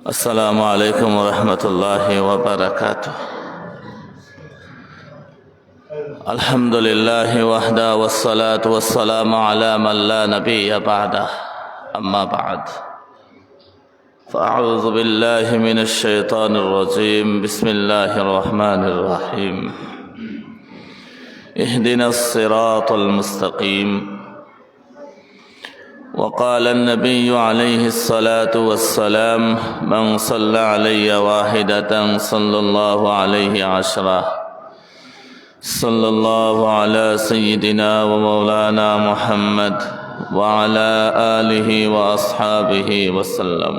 السلام عليكم ورحمة الله وبركاته. الحمد لله وحده والصلاة والسلام على من لا نبي بعده. أما بعد فأعوذ بالله من الشيطان الرجيم. بسم الله الرحمن الرحيم. اهدنا الصراط المستقيم. وقال النبي عليه الصلاة والسلام: من صلى علي واحدة صلى الله عليه عشرة. صلى الله على سيدنا ومولانا محمد وعلى آله وأصحابه وسلم.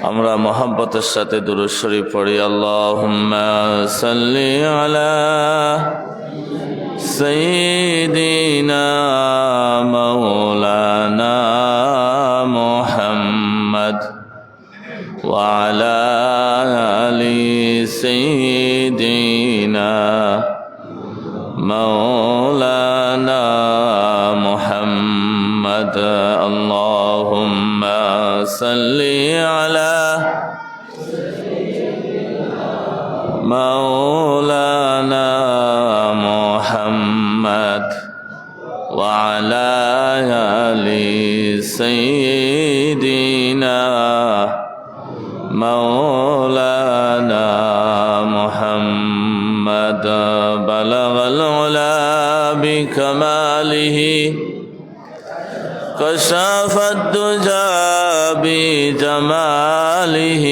আমরা মোহাব্বতের সাথে দুরূদ শরীফ পড়ি। আল্লাহুম্মা সাল্লি আলা سيدنا مولانا محمد وعلى آل سيدنا مولانا محمد. اللهم صل على مولانا محمد وعلى آل سيدنا مولانا محمد. بلغ العلا بكماله كشف الدجى بجماله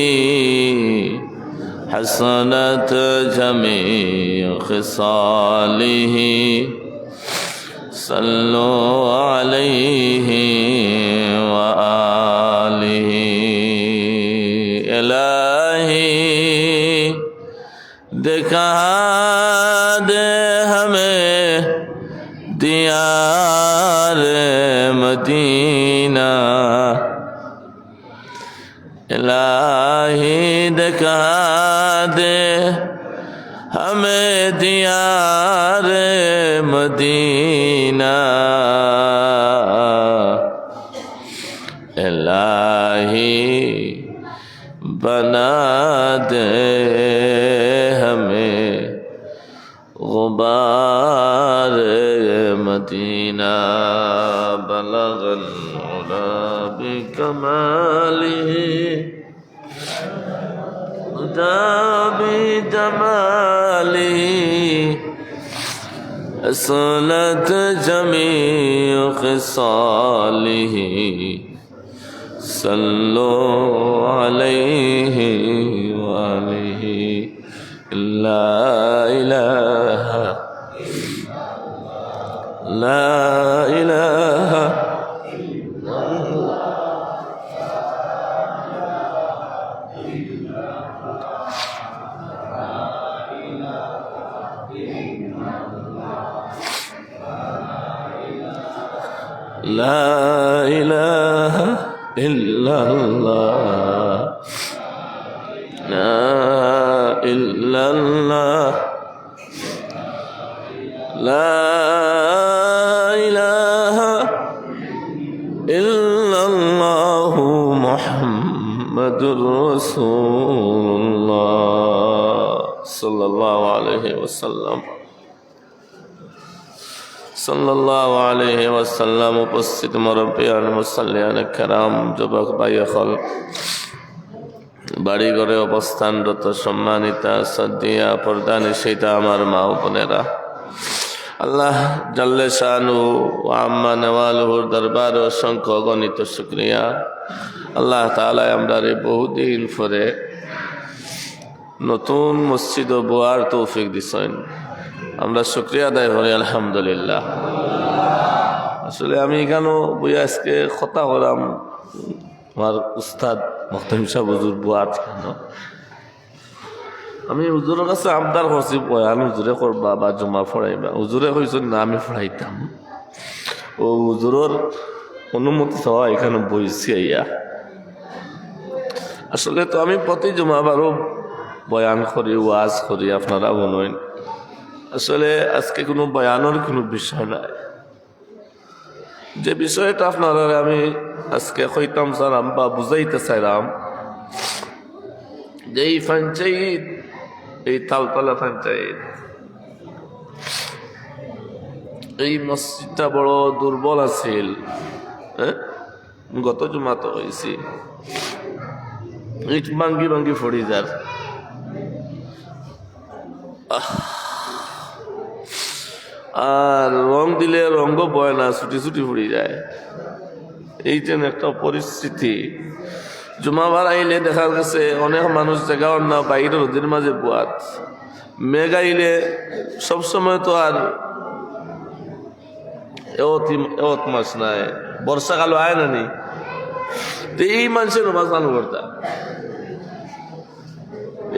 حسنت جميع خصاله. صلوا عليه وآله. إلهي दिखा दे हमें दियार मदीना. इलाही दिखा दे हमें दियार मदीना. इलाही बना दे हमें गुबार मदीना. बलगल उला बिकमालिही بجماله حسنت جميع خصاله. صلوا عليه وآله. لا إله لا إله لا إله إلا الله. لا إلا الله. لا إله إلا الله محمد رسول الله صلى الله عليه وسلم. সাল্লাল্লাহু আলাইহি ওয়াসাল্লাম। উপস্থিত মুরব্বিয়ান মুসাল্লিয়ান কিরাম, যুবক ভাই হল, বাড়ি ঘরে অবস্থানরত সম্মানিতা সাদিয়া পর্দানিশিতা আমার মা ও বোনেরা, আল্লাহ জাল্লে শানু ওয়া আম্মা নওয়ালুহুর দরবার অসংখ্য গণিত শুকরিয়া। আল্লাহ তাআলা আমরা বহুদিন পরে নতুন মসজিদ বোয়ার তৌফিক দিছেন। আমরা শুকরিয়া আদায় করি আলহামদুলিল্লাহ। আসলে আমি এখানেও বই আজকে কথা করাম আমার উস্তাদ মখতাম সাহেব হুজুর বুয়াত কেন আমি হুজুরের কাছে আবদার করছি বয়ান হুজুরে করবা বা জমা পড়াইবা। হুজুরে কইছেন না আমি পড়াইতাম। ও হুজুরের অনুমতি চাওয়া এখানে বইছি আইয়া। আসলে তো আমি প্রতি জুমাবারও বয়ান করি, ওয়াজ করি, আপনারা বলেন। আসলে আজকে কোনো বয়ানের কোনো বিষয় নাই। যে বিষয়টা আপনারা আমি আজকে কইতাম চাইলাম বা বুঝাইতে চাইলাম, যে এই পঞ্চায়েত, এই তালতলা পঞ্চায়েত, এই মসজিদটা বড় দুর্বল আছিল। হ্যাঁ, গত জুমা তো হয়েছি, ইট ভাঙ্গি ভাঙ্গি ফড়ি যার। আর রং দিলে রঙ বয় না, ছুটি ছুটি ফুড়ি যায়। এই যেন একটা পরিস্থিতি। জুমাবার আইলে দেখা গেছে অনেক মানুষ জায়গাও না, বাইরে রোদের মাঝে বুয়াত। মেঘ আইলে সবসময় তো আর এওত মাস নাই, বর্ষাকাল আয় না নি, এই মানুষের নমাজ চালু করতাম।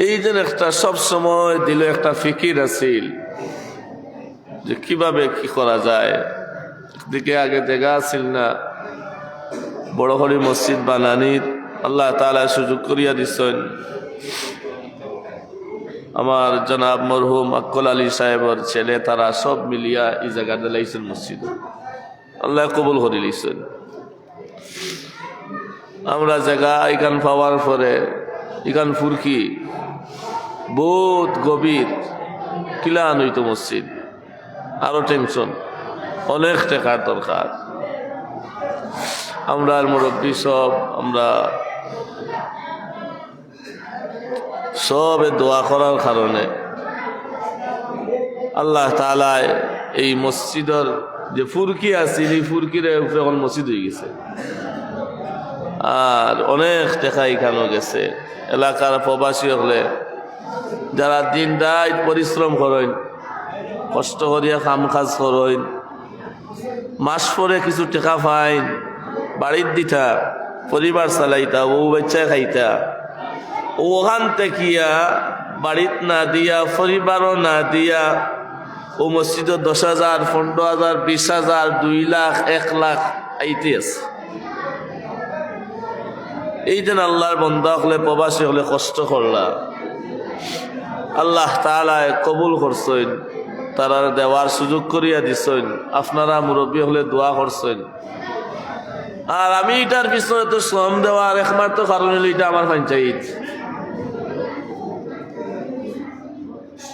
এই যেন একটা সবসময় দিল একটা ফিকির আছিল যে কিভাবে কি করা যায়। দিকে আগে জায়গা আছিল না বড় করে মসজিদ বানানির, আল্লাহ তাআলা সুযোগ করিয়া দিচ্ছেন। আমার জনাব মরহুম আক্কল আলী সাহেবের ছেলে তারা সব মিলিয়া এই জায়গা দিলাইছেন মসজিদ, আল্লাহ কবুল করে লিছেন। আমরা জায়গা এখান পাওয়ার পরে এখান ফুরকি বহুত গভীর কিলা আনইতো মসজিদ, আরো টেনশন, অনেক টাকার দরকার। আমরা মুরব্বী সব আমরা সবে দোয়া করার কারণে আল্লাহ তাআলা এই মসজিদের যে ফুরকি আছে এই ফুরকির উপরে এখন মসজিদ হয়ে গেছে। আর অনেক টাকা এখানেও গেছে। এলাকার প্রবাসী হলে যারা দিন রাত পরিশ্রম করেন, কষ্ট করিয়া কাম কাজ করেন, মাস পরে কিছু টাকা পাইন, বাড়ির দিতা, পরিবার চালাইতা, ও বাচ্চা খাইতা, ওখান থেকে বাড়িত না দিয়া, পরিবারও না দিয়া, ও মসজিদে 10,000, 15,000, 20,000, 2 লাখ, 1 লাখ আইতে আছে। এই দিন আল্লাহর বন্দা হলে প্রবাসী হলে কষ্ট করলা, আল্লাহ তাআলা কবুল করছেন, তারা দেওয়ার সুযোগ করিয়া দিছেন। আপনারা মুরব্বী হলে দোয়া করছেন। আর আমি এটার পিছনে তো শ্রম দেওয়ার একমাত্র কারণ হলো এটা আমার পঞ্চায়েত।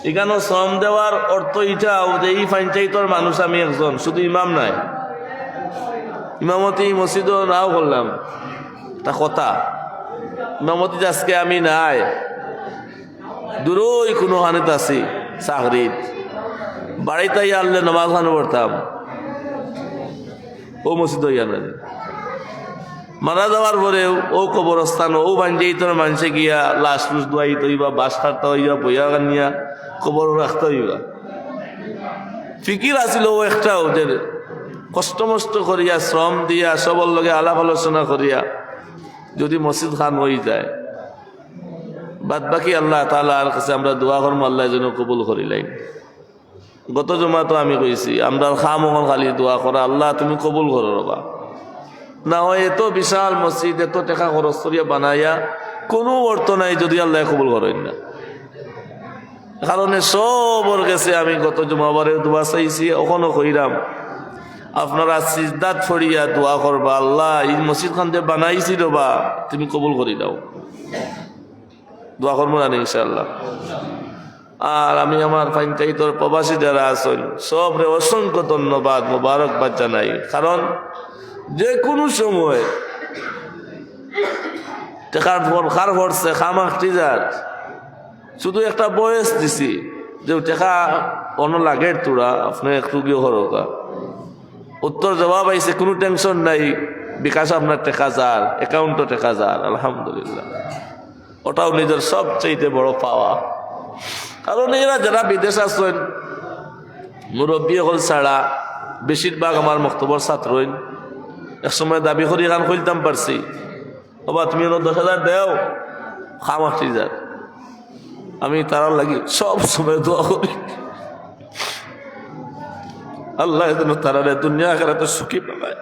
এখানে শ্রম দেওয়ার অর্থ এটাও যে এই পঞ্চায়েতের মানুষ আমি একজন, শুধু ইমাম নাই, ইমামতি মসজিদও নাও করলাম, তা কথা ইমামতি আজকে আমি নাই, দূরই কোনো হানিত আছি চাকরিত, বাড়িতে আনলে নামাজ খানো পড়তাম, ও মসজিদ জানি মারা যাওয়ার পরে ও কবরস্থান, ও পঞ্চায়েতের মানুষে গিয়া লাশ লুস দোয়াইতে হইবা, বাস কাটতে হইবা, বইয়া গানিয়া কবর রাখতে হইবা। ফিকির আছিল ও একটাও যে কষ্ট মষ্ট করিয়া শ্রম দিয়া সবর লগে আলাপ আলোচনা করিয়া যদি মসজিদ খান হয়ে যায়, বাদ বাকি আল্লাহ তাআলার কাছে আমরা দোয়া করবো আল্লাহ যেন কবুল করিলাই। গত জমা তো আমি কইছি আমরা খাম খালি দোয়া করা, আল্লাহ তুমি কবুল করো রবা। না হয় এত বিশাল মসজিদ এত টাকা খরচ করিয়া বানাইয়া কোনো অর্থ নাই যদি আল্লাহ কবুল করেন না। কারণে সবর গেছে আমি গত জুমাবারে দোয়া চাইছি, ওখানে কইরাম আপনারা সিজদাত ফড়িয়া দোয়া করবা, আল্লাহ এই মসজিদ খান যে বানাইছি রবা তুমি কবুল করি দাও। দোয়া করবো না ইনশাআল্লাহ। আর আমি আমার পঞ্চায়েতের প্রবাসী যারা আছেন সবরে অসংখ্য ধন্যবাদ, মোবারকবাদ জানাই। কারণ যে কোনো সময় টাকার দরকার পড়ছে খামাখটি যার, শুধু একটা বয়স দিছি যে টাকা অন্য লাগে তোরা আপনি একটু গিয়ে হরকা, উত্তর জবাব আইছে কোনো টেনশন নাই, বিকাশ আপনার টাকা যার, অ্যাকাউন্টও টাকা যার, আলহামদুলিল্লাহ। ওটাও নিজের সবচেয়ে বড় পাওয়া। কারণ এরা যারা বিদেশ আসেন মুরব্বী হল ছাড়া বেশিরভাগ আমার মক্তবর ছাত্র, এক সময় দাবি করি গান খুলতাম পারছি, বাবা তুমি 10,000 দেও খামাখটি যার। আমি তারার লাগি সব সময় দোয়া করি আল্লাহ যেন তারা দুনিয়া আখিরাতে সুখী পায়।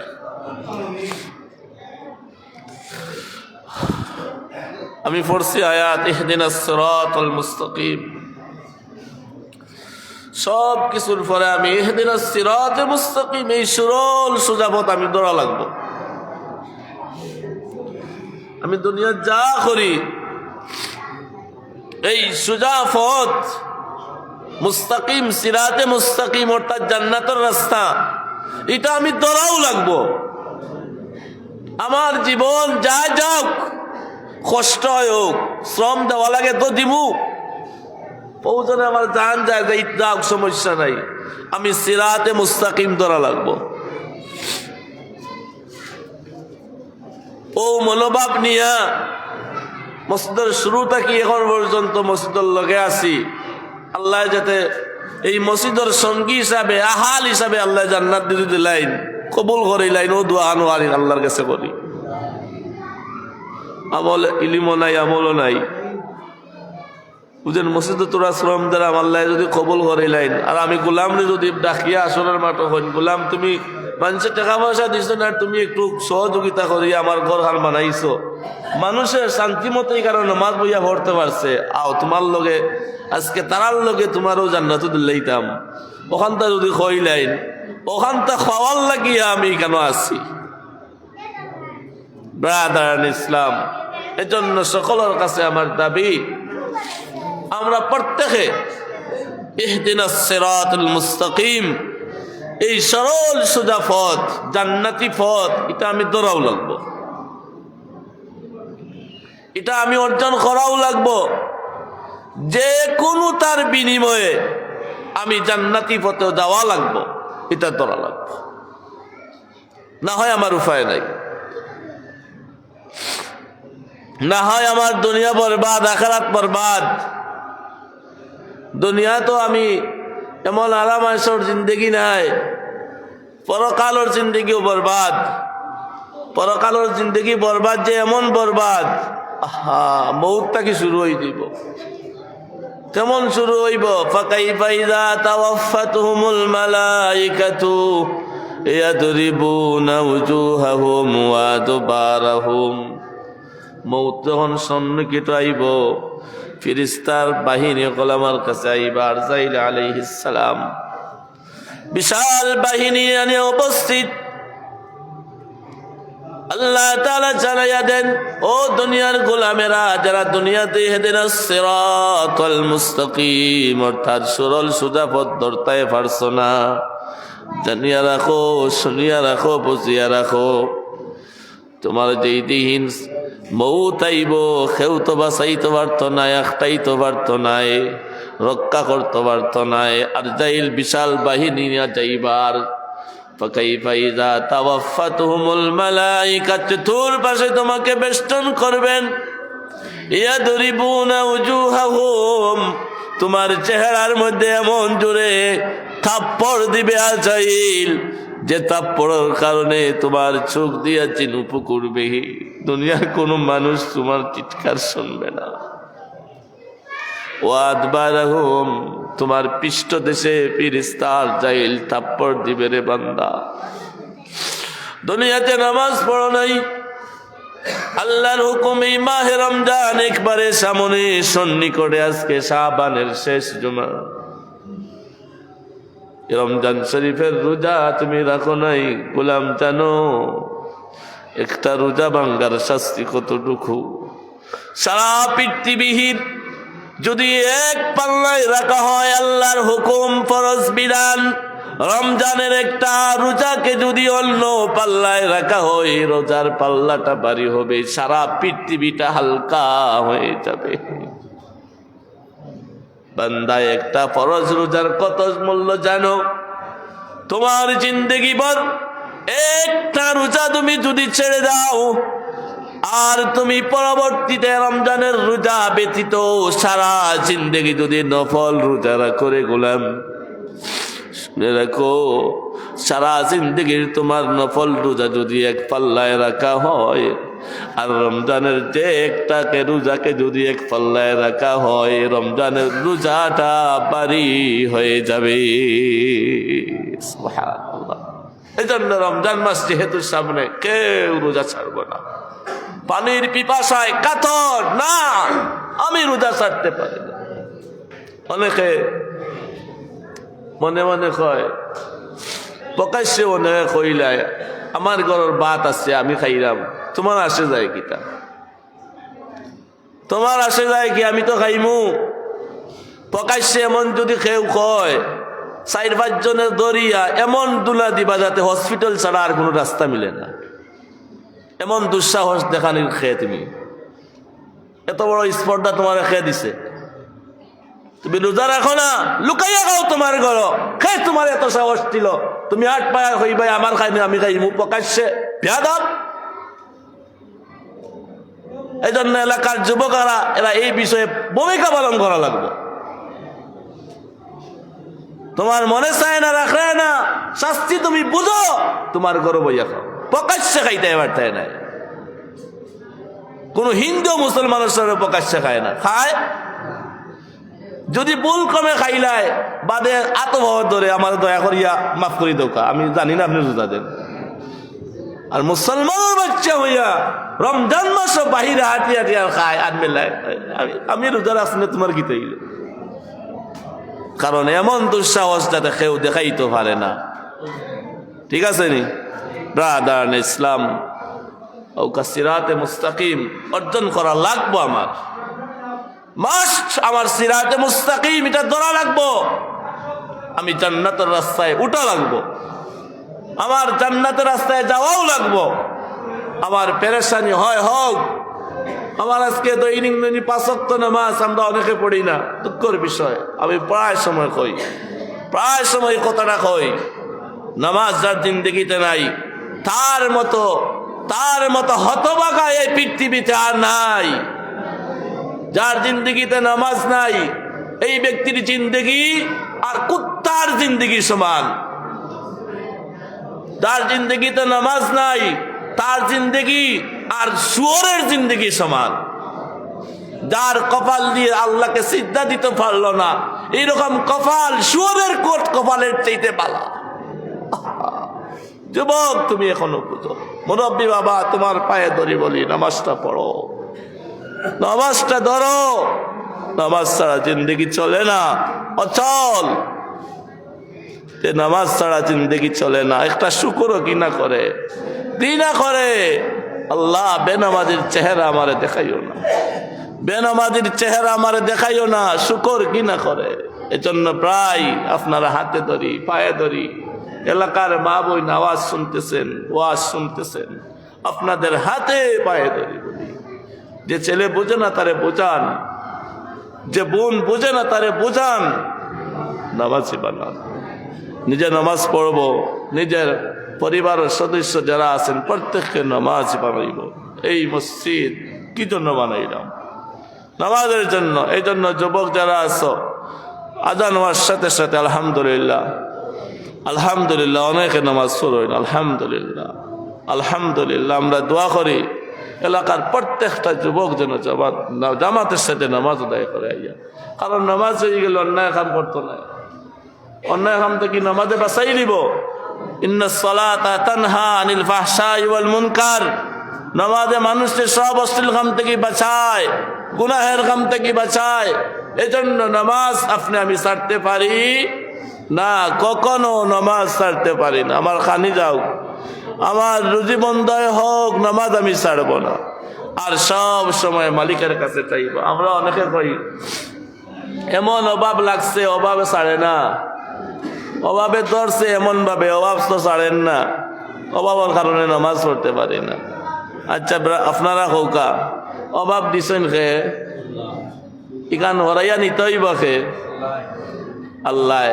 আমি পড়ছি আয়াত ইহদিনাস সিরাতাল মুস্তাকিম। সব কিছুর পরে আমি ইহদিনাস সিরাতাল মুস্তাকিম, এই সরল সোজা পথ আমি ধরা লাগবো। আমি দুনিয়া যা করি এই সোজা পথ মুস্তাকিম, সিরাতে মুস্তাকিম অর্থাৎ জান্নাতের রাস্তা, এটা আমি ধরাও লাগবো। আমার জীবন যা যাক, কষ্ট হোক, শ্রম দেওয়া লাগে তো দিবু, পৌঁছানে আমার জান যায় যে যাক, সমস্যা নাই, আমি সিরাতে মুস্তাকিম ধরা লাগবো। ও মনোভাব নিয়া মসজিদের শুরু থাকি এখন পর্যন্ত মসজিদের লগে আছি। আল্লাহ যাতে এই মসজিদের সঙ্গী হিসাবে, আহাল হিসাবে আল্লাহ জান্নাত দিয়ে দিলাইন, কবুল করিলাইন, ও দোয়া আনোয়ারি আল্লাহর কাছে করি। আমল ইলিমও নাই, আমলও নাই, বুঝেন। মসজিদে তোরা শ্রম দ্বারা আল্লাহ যদি কবুল করিলাইন, আর আমি গোলামরে যদি ডাকিয়া আসরের মাঠ হইন, গোলাম তুমি মানুষের টাকা পয়সা দিছো না, তুমি একটু সহযোগিতা করি আমার ঘর হাল বানাইছো, মানুষের শান্তি মতো এই কারণে নামাজ বইয়া পড়তে পারছে, আও তোমার লগে আজকে তারার লগে তোমারও জান্নাত দিলাইতাম, ওখানটা যদি কইলাইন, ওখানটা খাওয়ার লাগিয়া আমি কেন আসি? ব্রাদার ইসলাম, এজন্য সকলের কাছে আমার দাবি, আমরা প্রত্যেকে ইহদিনাস সিরাতাল মুস্তাকিম, এই সরল সোজা পথ, জান্নাতি পথ, এটা আমি ধরাও লাগবো, এটা আমি অর্জন করাও লাগবো। যে কোনো তার বিনিময়ে আমি জান্নাতি পথে যাওয়া লাগবো, এটা ধরা লাগবো, না হয় আমার উপায় নাই, না হয় আমার দুনিয়া বরবাদ, আখিরাত বরবাদ। দুনিয়া তো আমি এমন আরাম আয়েশের জিন্দগি নাই, পরকালের জিন্দগিও বরবাদ। পরকালের জিন্দগি বরবাদ, যে এমন বরবাদ, মৌতটা কি শুরু হয়ে দিব, কেমন শুরু হইব? ফাকাইফা ইযা তাওয়াফাতুহুমুল মালাইকাতু ইয়াদরিবুনা উজুহাহুম ওয়া আদবারাহুম। মৌত যখন সম্মুখীন আইব, ফেরেশতার বাহিনী গোলামার কাছে আইবা, আরজাইল আলাইহিস সালাম বিশাল বাহিনী নিয়ে উপস্থিত। আল্লাহ তাআলা জানাইয়া দেন, ও দুনিয়ার গোলামেরা, যারা দুনিয়াতে ইহদিনাস সিরাতাল মুস্তাকিম অর্থাৎ সরল সোজা পথ ধরতে পারছো না, জানিয়া রাখো, শুনিয়া রাখো, বুঝিয়া রাখো, তোমার যেই দিন মৌত আইব, কেউ তো বাঁচাইতে পারতো না, একটাইতে পারতো নাই, রক্ষা করতে পারতো নাই, আর যাইল বিশাল বাহিনী নিয়ে যাইবার। ফাকাইফা ইযা তাওয়াফাতুহুমুল মালাইকা, চতুর পাশে তোমাকে বেষ্টন করবেন, ইয়াদরিবুনা উজুহাহুম, তোমার চেহারার মধ্যে এমন জোরে থাপ্পড় দিবে আজাইল, যে থাপ্পড়ের কারণে তোমার চোখ দিয়া চিনুপু করবে, দুনিয়ার কোনো মানুষ তোমার চিৎকার শুনবে না। ওয়াদবারাহুম, তোমার পৃষ্ঠ দেশে ফেরেশতার জাইল থাপ্পড় দিবে রে বান্দা। দুনিয়াতে নামাজ পড়ো নাই, আল্লাহর হুকুমে মাহে রমজান একবারে সামনে, সন্নিকটে আজকে শাবানের শেষ জুমা। রমজান শরীফের রোজা তুমি রাখো নাই, গোলাম জানো একটা রোজা ভাঙ্গার শাস্তি কতটুকু? সারা পৃথিবীর যদি এক পাল্লায় রাখা হয় আল্লাহর হুকুম, ফরজ বিধান, রমজানের একটা রোজাকে যদি অন্য পাল্লায় রাখা হয়, রোজার পাল্লাটা ভারী হবে, সারা পৃথিবীটা হালকা হয়ে যাবে। বান্দা, একটা ফরজ রোজার কত মূল্য জানো? তোমার জিন্দেগি ভর একটা রোজা তুমি যদি ছেড়ে দাও, আর তুমি পরবর্তীতে রমজানের রোজা ব্যতীত সারা জিন্দেগি যদি নফল রোজা করে গোলাম, শুনে রাখো, সারা জিন্দেগির তোমার নফল রোজা যদি এক পাল্লায় রাখা হয়, আর রমজানের যে একটাকে রোজাকে যদি এক পাল্লায় রাখা হয়, রমজানের রোজাটা ভারী হয়ে যাবে। সুবহানাল্লাহ। এই জন্য রমজান মাস যেহেতু সামনে, কেউ রোজা ছাড়বো না, পানির পিপাসায় কাতর, না আমি রোজা ছাড়তে পারি না। অনেকে মনে মনে কয়, প্রকাশ্যে অনেকে কইলায় আমার ঘরের ভাত আছে আমি খাইলাম, তোমার আসে যায় কিতা? তোমার আসে যায় কি? আমি তো খাইমু। প্রকাশ্যে এমন যদি কেউ কয় 4-5 জনের দরিয়া এমন দুলা দিবা যাতে হসপিটাল ছাড়া আর কোনো রাস্তা মিলে না, এমন দুঃসাহস দেখানির খেয়ে তুমি এত বড় স্পর্ধা তোমার খেয়ে দিছে। তুমি রোজা রাখো না, লুকাইয়া খাও তোমার ঘর, খেয়ে তোমার এত সাহস দিল তুমি হাট পায়া হইবাই আমার খাইনি আমি খাইমু প্রকাশ্যে, বেয়াদব। এই জন্য এলাকার যুবকেরা এরা এই বিষয়ে ভূমিকা পালন করা লাগবে। তোমার মনে চায় না, রাখে না, শাস্তি তুমি বুঝো, তোমার গরু বইয়া খাও, প্রকাশ্যে খাইতে এবার তাই নাই। কোন হিন্দু মুসলমানের সঙ্গে প্রকাশ্যে খায় না, খায় যদি ভুল কমে খাইলায় বাদে আত্মভাব ধরে আমার দয়া করিয়া মাফ করি দোকা, আমি জানি না আপনি রোজা দেন। আর মুসলমানের বাচ্চা হইয়া রমজান মাস বাহিরে হাঁটি হাঁটি আর খায় আর মেলায়, আমি রোজা রাখছি না তোমার কি তৈল? কারণ এমন দুঃসাহস যাতে কেউ দেখাইতে পারে না। ঠিক আছে নি ব্রাদার ইসলাম? ও সিরাতে মুস্তাকিম অর্জন করা লাগবো, আমার মাস্ট, আমার সিরাতে মুস্তাকিম এটা ধরা লাগবো। আমি জান্নাতের রাস্তায় উঠা লাগবো, আমার জান্নাতের রাস্তায় যাওয়াও লাগবো। আমার পেরেশানি হয় হোক, আমার আজকে দৈনিক 5 ওয়াক্ত নামাজ আমরা অনেকে পড়ি না, দুঃখের বিষয়। আমি প্রায় সময় কই, প্রায় সময় কথাটা কই, নামাজ যার জিন্দগিতে নাই তার মতো হতভাগা এই পৃথিবীতে আর নাই। যার জিন্দগিতে নামাজ নাই এই ব্যক্তির জিন্দগি আর কুত্তার জিন্দগি সমান। যার জিন্দগিতে নামাজ নাই তার জিন্দগি আর শুয়োরের জিন্দগি সমান। যার কপাল দিয়ে আল্লাহকে সিজদা দিতে পারলো না, এইরকম কপাল শুয়োরের কোট কপালের চাইতে পালা। যুবক তুমি এখনো বুঝো, মুরব্বী বাবা তোমার পায়ে ধরি বলি নামাজটা পড়ো, নামাজটা ধরো। নামাজ ছাড়া জিন্দগি চলে না, অচল। নামাজ ছাড়া জিন্দগি চলে না। একটা শুকরও কিনা করে দিনা করে, আল্লাহ বেনামাজির চেহারা আমারে দেখাইও না, বেনামাজির চেহারা আমারে দেখাইও না, শুকর কিনা করে। এজন্য প্রায় আপনারা হাতে ধরি পায়ে ধরি, এলাকার মা বোন আওয়াজ শুনতেছেন, ওয়াজ শুনতেছেন, আপনাদের হাতে পায়ে ধরি বলি, যে ছেলে বোঝে না তারে বোঝান, যে বোন বোঝে না তারে বোঝান, নামাজি বানান। নিজে নামাজ পড়বো, নিজের পরিবারের সদস্য যারা আছেন প্রত্যেককে নামাজ বানাইব। এই মসজিদ কি জন্য বানাইলাম? নামাজের জন্য। এই জন্য যুবক যারা আছো, আজান হওয়ার সাথে সাথে আলহামদুলিল্লাহ আলহামদুলিল্লাহ অনেকে নামাজ পড়েন, আলহামদুলিল্লাহ আলহামদুলিল্লাহ। আমরা দোয়া করি এলাকার প্রত্যেকটা যুবক যেন জামাতের সাথে নামাজ আদায় করে আইয়া। কারণ নামাজ হয়ে গেলে অন্যায় কাম করতো না, অন্যায় কাম থেকে নামাজে বাঁচাই দিব। ইন্নাস সালাতা তানহা আনিল ফাহশাই ওয়াল মুনকার, নামাজে মানুষের সব অশ্লীল কাম থেকে বাঁচায়, গুনাহের কাম থেকে বাঁচায়। এজন্য নামাজ আপনি আমি ছাড়তে পারি না, কখনো নামাজ ছাড়তে পারি না। আমার খানি যাও, আমার রুজি বন্ধ হোক, নামাজ আমি ছাড়বো না। আর সব সময় মালিকের কাছে চাইব। আমরা অনেকে কই এমন অভাব লাগছে, অভাবে ছাড়ে না, অভাবে ধরছে এমন ভাবে, অভাব তো ছাড়েন না, অভাবের কারণে নামাজ পড়তে পারি না। আচ্ছা আপনারা কৌকা অভাব দিছেন খে, ইখান হরাইয়া নিতেই বাখে আল্লাহ।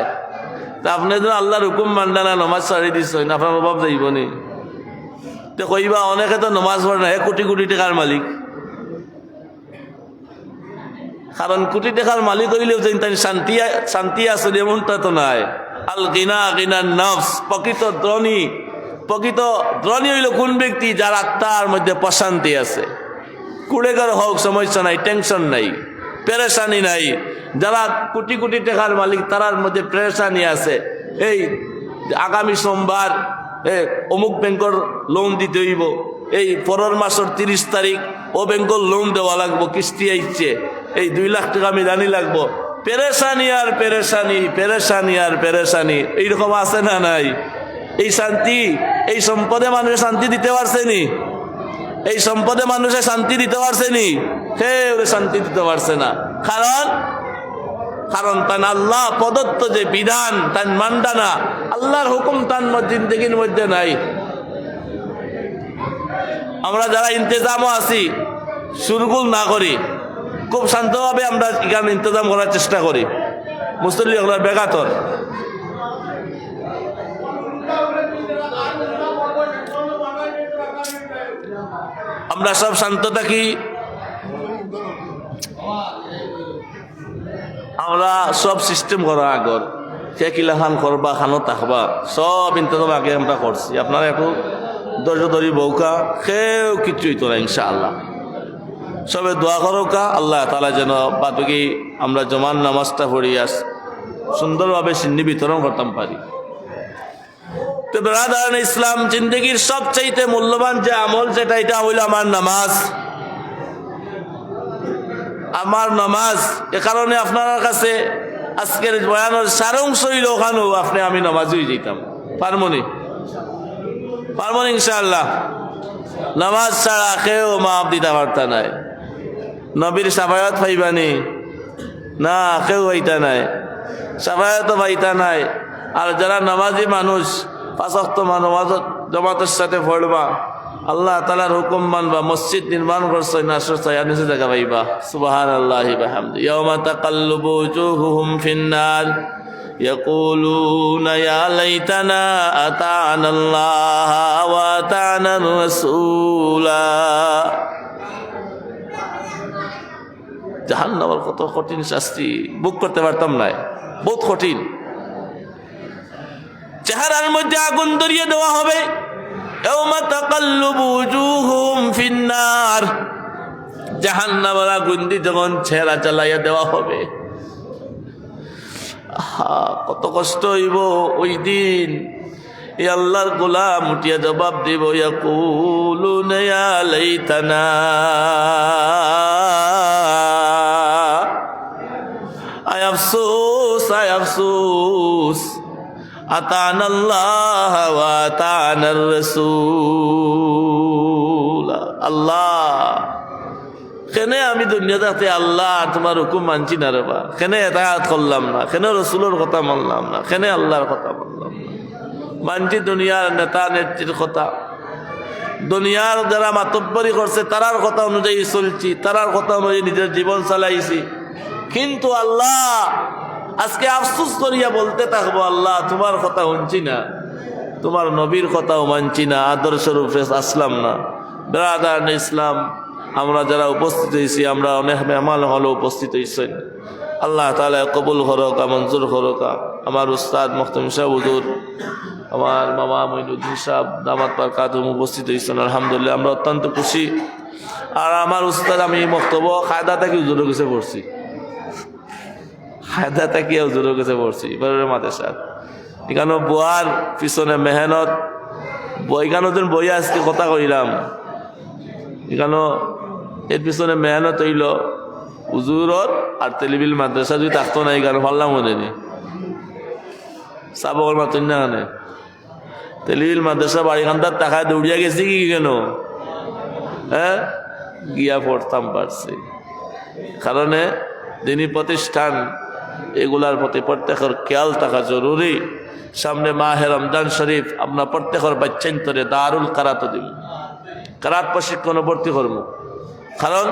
তা আপনি তো আল্লাহর হুকুম মানটা না, নমাজ ছাড়ি দিচ্ছেন, আপনার অভাব যাইব নি? তো কইবা অনেকে তো নমাজ পড়ে না, কোটি কোটি টাকার মালিক। কারণ কোটি টাকার মালিক হইলেও যে তাই শান্তি আছে এমনটা তো নাই। আল গিনা গিনার নফস, প্রকৃত ধনী হইল কোন ব্যক্তি? যার আত্মার মধ্যে প্রশান্তি আছে। কুড়েঘর হোক সমস্যা নাই, টেনশন নাই, পেরেশানি নাই। যারা কোটি কোটি টাকার মালিক তারার মধ্যে পেরেশানি আছে। এই আগামী সোমবার অমুক ব্যাংকের লোন দিতে হইব, এই পরের মাসের 30 তারিখ ও ব্যাংকর লোন দেওয়া লাগবো, কিস্তি আইছে, এই 2 লাখ টাকা আমি জানি লাগবো। পেরেশানি আর পেরেশানি, পেরেশানি আর পেরেশানি, এইরকম আছে না নাই? এই শান্তি, এই সম্পদে মানুষের শান্তি দিতে পারছেনি? এই সম্পদে মানুষের শান্তি দিতে পারছেনি? কেউ শান্তি দিতে পারছে না। কারণ তান আল্লাহ প্রদত্ত যে বিধান তান মানডা না, আল্লাহর হুকুম তান জিন্দেগির মধ্যে নাই। আমরা যারা ইন্তেজামও আছি শুরুগুল না করি, খুব শান্তভাবে আমরা এখানে ইন্তজাম করার চেষ্টা করি। মুসল্লি হলার বেগাতর আমরা সব শান্ত থাকি, আমরা সব সিস্টেম করা আগর কে কিলা খান করবা, খানো থাকবা, সব ইন্তজাম আগে আমরা করছি। আপনারা একটু ধৈর্য ধরি বউকা, কেউ কিছুই তো না ইনশাআল্লাহ। সবে দোয়া করোকা আল্লাহ তাআলা যেন বাকি আমরা জমান নামাজটা পড়িয়া সুন্দরভাবে সিন্নি বিতরণ করতাম পারি। তো ব্রাদারান ইসলাম, জিন্দগির সবচাইতে মূল্যবান যে আমল যেটা, এটা হইল আমার নামাজ। আমার নামাজ এ কারণে আপনার কাছে আজকের বয়ানের সারাংশ হইল ওখানে আপনি আমি নামাজই যেতাম পারমনি পারমনি ইনশাআল্লাহ। নামাজ ছাড়া কেউ মাপ দিতে পারতা নাই, নবীর সাফায়াত পাইবানি না, কেউ পাইতা নাই, সাফায়াতও পাইতা নাই। আর যারা নামাজি মানুষ 5 ওয়াক্ত নামাজ জামাতের সাথে পড়বা, আল্লাহ তাআলার হুকুম মানবা, মসজিদ নির্মাণ করছে না সস্তায় নিচে জায়গা পাইবা। সুবহানাল্লাহি ওয়া বিহামদি। ইয়াওমা তাকাল্লুবু ওজুহুহুম ফিন্নার ইয়াকুলুনা ইয়া লাইতানা আতা'না আল্লাহ ওয়া আতা'না রাসূলা। জাহান্নামের কত কঠিন শাস্তি বুক করতে পারতাম না, বহুত কঠিন। চেহারার মধ্যে আগুন ধরিয়ে দেওয়া হবে। ইয়াওমা তাকাল্লুবু ওজুহুহুম ফিন্নার, জাহান্নামের আগুন দিয়ে যখন চেহারা জ্বালাইয়া দেওয়া হবে, কত কষ্ট হইব ওই দিন। এই আল্লাহর গোলাম উঠিয়া জবাব দিব, ইয়াকুলুনা ইয়া লাইতানা আয় আফসোস, আয় আফসোস, আতা'না আল্লাহ ওয়া আতা'না রাসূল। আল্লাহ কেনে আমি দুনিয়াতে আল্লাহ তোমার হুকুম মানছি না রে বা, কেনে এতাআত করলাম না, কেনে রসুলের কথা মানলাম না, কেনে আল্লাহর কথা মানলাম না। মানছি দুনিয়ার নেতা নেত্রীর কথা, দুনিয়ার যারা মাতব্বরি করছে তারার কথা অনুযায়ী চলছি, তারার কথা অনুযায়ী নিজের জীবন চালাইছি। কিন্তু আল্লাহ আজকে আফসোস করিয়া বলতে থাকবো, আল্লাহ তোমার কথা শুনছি না, তোমার নবীর কথাও মানছি না, আদর্শ রূপে আসলাম না। ব্রাদারান ইসলাম, আমরা যারা উপস্থিত হয়েছি, আমরা অনেক মেহমান হলো উপস্থিত হয়েছেন, আল্লাহ তাআলা কবুল করকা, মঞ্জুর করকা। আমার উস্তাদ মুহতামিম সাহেব হুজুর, আমার মামা মঈনুদ্দিন সাহেব দামাত বারকাতুহুম উপস্থিত হয়েছেন, আলহামদুলিল্লাহ আমরা অত্যন্ত খুশি। আর আমার উস্তাদ, আমি বক্তব্য কায়দা থেকে হুজুরের কাছে পড়ছি, কায়দা থেকে হুজুরের কাছে পড়ছি এবারে মাদ্রাসা। এখানে বইয়ার পিছনে মেহনত, এখানে যেন বই আজকে কথা কইলাম, এখানে এর পিছনে মেহনত হইল হুজুরত। আর তেলিবিল মাদ্রাসা যদি থাকতো না, এখানে পারলাম মনে নি সাবকর মাতুন না, কানে তেলিবিল মাদ্রাসা বাড়িখানটার টাকায় দৌড়িয়া গেছি কি কেন, হ্যাঁ গিয়া পড়তাম পারছি। কারণে দিনী প্রতিষ্ঠান এগুলার প্রতি প্রত্যেকের খেয়াল থাকা জরুরি। সামনে মাহে রমজান শরীফ, আপনার প্রত্যেকের বাচ্চান্তরে দারুল কারাত দিব, কারাত প্রশিক্ষণ ভর্তি করবো। কারণ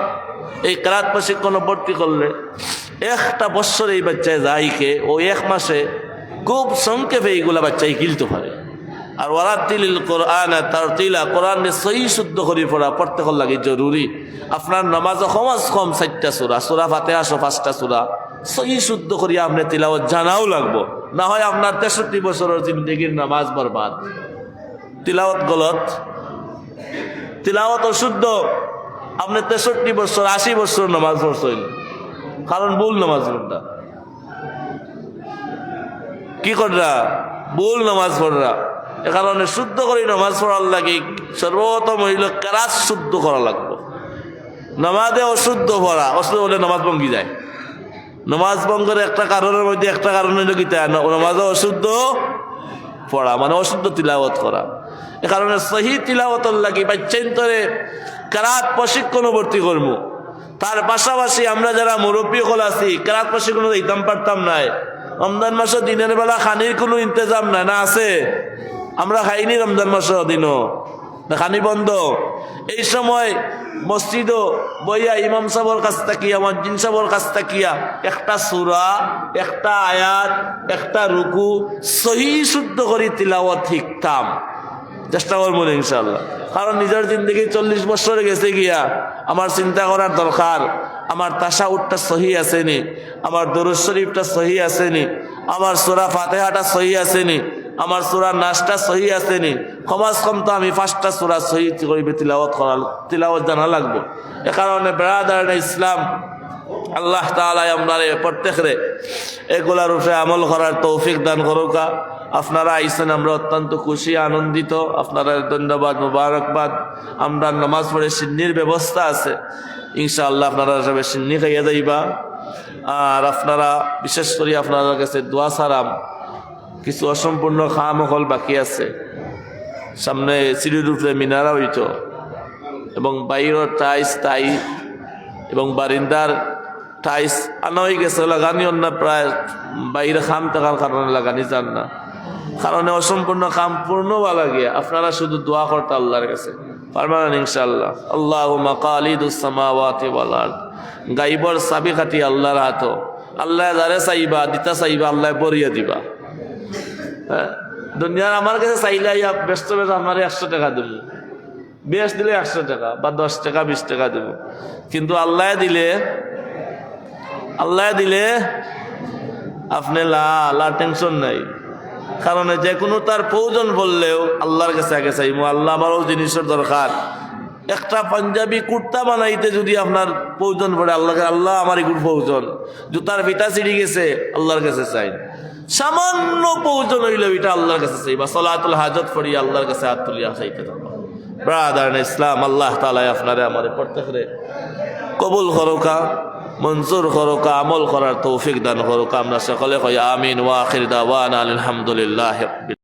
এই কারাত প্রশিক্ষণ ভর্তি করলে 1টা বৎসর এই বাচ্চায় যাইকে ও 1 মাসে খুব সংক্ষেপে এইগুলা বাচ্চাই কিলতে পারে। আর ওয়ারাতিলিল কোরআন তারতিলা, কোরআনে সহি শুদ্ধ করে পড়া প্রত্যেকের লাগে জরুরি। আপনার নামাজ কমাজ কম 4টা সূরা, সূরা ফাতিহা 5টা সূরা সহি শুদ্ধ করিয়া আপনি তিলাওয়াত জানাও লাগবো, না হয় আপনার 63 বছরের জিন্দগির নামাজ বরবাদ। তিলাওয়াত গলত, তিলাওয়াত অশুদ্ধ, আপনি 63 বছর 80 বছর নামাজ পড়ছেন, কারণ ভুল নামাজ পড়া। কি কররা? ভুল নামাজ পড়রা। এ কারণে শুদ্ধ করে নামাজ পড়ার লাগে সর্বপ্রথম হইল কেরাত শুদ্ধ করা লাগবে। নামাজে অশুদ্ধ পড়া, অশুদ্ধ বলে নামাজ ভঙ্গি যায়। নামাজ ভঙ্গের একটা কারণের মধ্যে একটা কারণ হইল কি নামাজে অশুদ্ধ পড়া, মানে অশুদ্ধ তিলাওয়াত করা। এ কারণে সহি তিলাওয়াতর লাগি বাচ্চান্তরে কেরাত প্রশিক্ষণ ভর্তি করবো। তার পাশাপাশি আমরা যারা মুরব্বী হল আছি কেরাত প্রশিক্ষণ দিতাম পারতাম নাই। রমজান মাসে দিনের বেলা খানির কোনো ইন্তজাম নাই, না আছে? আমরা খাইনি রমজান মাসে দিনও, না খানি বন্ধ। এই সময় মসজিদও বইয়া ইমাম সাহেবের কাছ থাকিয়া, মসজিদ সাহেবের কাছ থাকিয়া একটা সূরা, একটা আয়াত, একটা রুকু সহি শুদ্ধ করে তিলাওয়াত শিখতাম। চেষ্টা করবো ইনশাআল্লাহ। কারণ নিজের জিন্দগি 40 বছর গেছে গিয়া, আমার চিন্তা করার দরকার আমার তাশাহুদটা সহি আসেনি, আমার দরুদ শরীফটা সহি আসেনি, আমার সূরা ফাতিহাটা সহি আসেনি, আমার সূরা নাসটা সহি আসেনি। কমাস কম তো আমি 5টা সূরা সহি করিবে তিলাওয়াত জানা লাগবো। এ কারণে ব্রাদার ইসলাম আল্লাহ তাআলা আমরা প্রত্যেকরে এগুলার উপরে আমল করার তৌফিক দান করুকা। আপনারা আইসেন, আমরা অত্যন্ত খুশি আনন্দিত। আপনারা ধন্যবাদ, মুবারকবাদ। আমরা নামাজ পড়ে সিন্নির ব্যবস্থা আছে, ইনশাআল্লাহ আপনারা সবাই সিন্নি খাইয়া যাইবা। আর আপনারা বিশেষ করে আপনাদের কাছে দোয়া সারাম, কিছু অসম্পূর্ণ খামখল বাকি আছে। সামনে সিঁড়ির উপরে মিনারা হইত এবং বাইরের টাইস তাই এবং বারিন্দার টাইস আনা হয়ে গেছে, লাগানি না, প্রায় বাইরে খাম থাকার কারণে লাগানি যান না, কারণে অসম্পূর্ণ কাম পূর্ণ বলা গিয়া। আপনারা শুধু দোয়া করতে আল্লাহর কাছে পারবেন ইনশাআল্লাহ। আল্লাহুম্মা কালিদুস সামাওয়াতি ওয়াল আরদ, গায়বর চাবি কাঠি আল্লাহর হাত। আল্লাহ যারে চাইবা দিতা চাইবা আল্লাহ বরিয়া দিবা। হ্যাঁ, দুনিয়ার আমার কাছে চাইলে ব্যস্ত আমার 100 টাকা দেবো, বেশ দিলে 100 টাকা বা 10 টাকা 20 টাকা দেবো, কিন্তু আল্লাহ দিলে আপনি লা টেনশন নাই। কারণ যে কোনো তার প্রয়োজন বললেও আল্লাহর কাছে আগে চাইবো, আল্লাহ আমারও জিনিসের দরকার। একটা পাঞ্জাবি কুর্তা বানাইতে যদি আপনার প্রয়োজন পড়ে আল্লাহকে, আল্লাহ আমার এগুলো প্রয়োজন। জুতার ফিতা ছিঁড়ে গেছে আল্লাহর কাছে চাই। সামান্য প্রয়োজন হইলে এটা আল্লাহর কাছে চাইবা। সালাতুল হাজত পড়ি আল্লাহর কাছে হাত তুলিয়া চাইতে থাকবা। ব্রাদার ইসলাম, আল্লাহ তাআলা আপনারে আমাদের প্রত্যেকরে কবুল করুকা, মঞ্জুর করুকা, আমল করার তৌফিক দান করুকা। আমরা সকলে কই আমিন। ওয়া আখির দাওয়ানা আলহামদুলিল্লাহ।